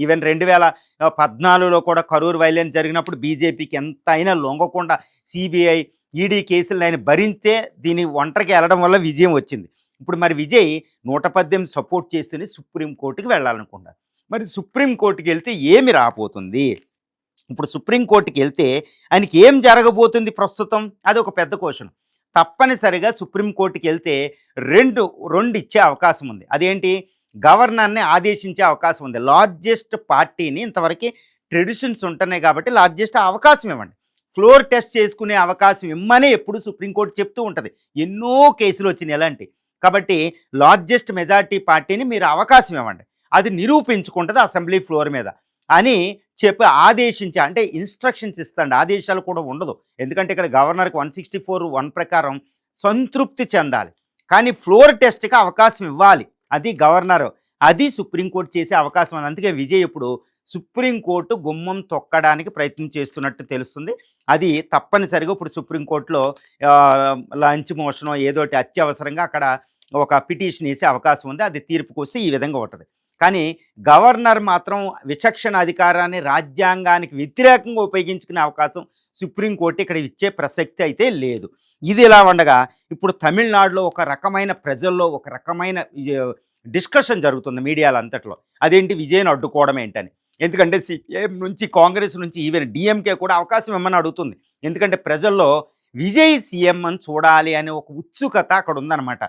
Even 2014లో కూడా Karur violence జరిగినప్పుడు బీజేపీకి ఎంత అయినా లొంగకుండా సిబిఐ, ఈడీ కేసులను ఆయన భరించే దీని ఒంటరికి వెళ్ళడం వల్ల విజయం వచ్చింది. ఇప్పుడు మరి విజయ్ 118 సపోర్ట్ చేస్తూనే సుప్రీంకోర్టుకి వెళ్ళాలనుకున్నారు. మరి సుప్రీంకోర్టుకి వెళ్తే ఏమి రాబోతుంది? ఇప్పుడు సుప్రీంకోర్టుకి వెళ్తే ఆయనకి ఏం జరగబోతుంది ప్రస్తుతం? అది ఒక పెద్ద క్వశ్చన్. తప్పనిసరిగా సుప్రీంకోర్టుకి వెళ్తే రెండు ఇచ్చే అవకాశం ఉంది. అదేంటి? గవర్నర్ని ఆదేశించే అవకాశం ఉంది. లార్జెస్ట్ పార్టీని ఇంతవరకు ట్రెడిషన్స్ ఉంటున్నాయి కాబట్టి లార్జెస్ట్ అవకాశం ఇవ్వండి. ఫ్లోర్ టెస్ట్ చేసుకునే అవకాశం ఇమ్మనే ఎప్పుడు సుప్రీంకోర్టు చెప్తూ ఉంటుంది. ఎన్నో కేసులు వచ్చినాయి ఎలాంటి. కాబట్టి లార్జెస్ట్ మెజారిటీ పార్టీని మీరు అవకాశం ఇవ్వండి, అది నిరూపించుకుంటుంది అసెంబ్లీ ఫ్లోర్ మీద అని చెప్పి ఆదేశించి, అంటే ఇన్స్ట్రక్షన్స్ ఇస్తాండి, ఆదేశాలు కూడా ఉండదు. ఎందుకంటే ఇక్కడ గవర్నర్కి 164(1) ప్రకారం సంతృప్తి చెందాలి, కానీ ఫ్లోర్ టెస్ట్కి అవకాశం ఇవ్వాలి. అది గవర్నర్, అది సుప్రీంకోర్టు చేసే అవకాశం ఉంది. అందుకే విజయ్ ఇప్పుడు సుప్రీంకోర్టు గుమ్మం తొక్కడానికి ప్రయత్నం చేస్తున్నట్టు తెలుస్తుంది. అది తప్పనిసరిగా ఇప్పుడు సుప్రీంకోర్టులో లంచ్ మోషనో ఏదోటి అత్యవసరంగా అక్కడ ఒక పిటిషన్ వేసే అవకాశం ఉంది. అది తీర్పుకు వస్తే ఈ విధంగా ఉంటుంది. కానీ గవర్నర్ మాత్రం విచక్షణ అధికారాన్ని రాజ్యాంగానికి వ్యతిరేకంగా ఉపయోగించుకునే అవకాశం సుప్రీంకోర్టు ఇక్కడ ఇచ్చే ప్రసక్తి అయితే లేదు. ఇది ఇలా ఉండగా ఇప్పుడు తమిళనాడులో ఒక రకమైన ప్రజల్లో ఒక రకమైన డిస్కషన్ జరుగుతుంది మీడియాలో అంతట్లో. అదేంటి? విజయ్ని అడ్డుకోవడం ఏంటని. ఎందుకంటే సిపిఎం నుంచి, కాంగ్రెస్ నుంచి, ఈవెన్ డిఎంకే కూడా అవకాశం ఇమ్మని అడుగుతుంది. ఎందుకంటే ప్రజల్లో విజయ్ సీఎం అని చూడాలి అనే ఒక ఉత్సుకత అక్కడ ఉందన్నమాట.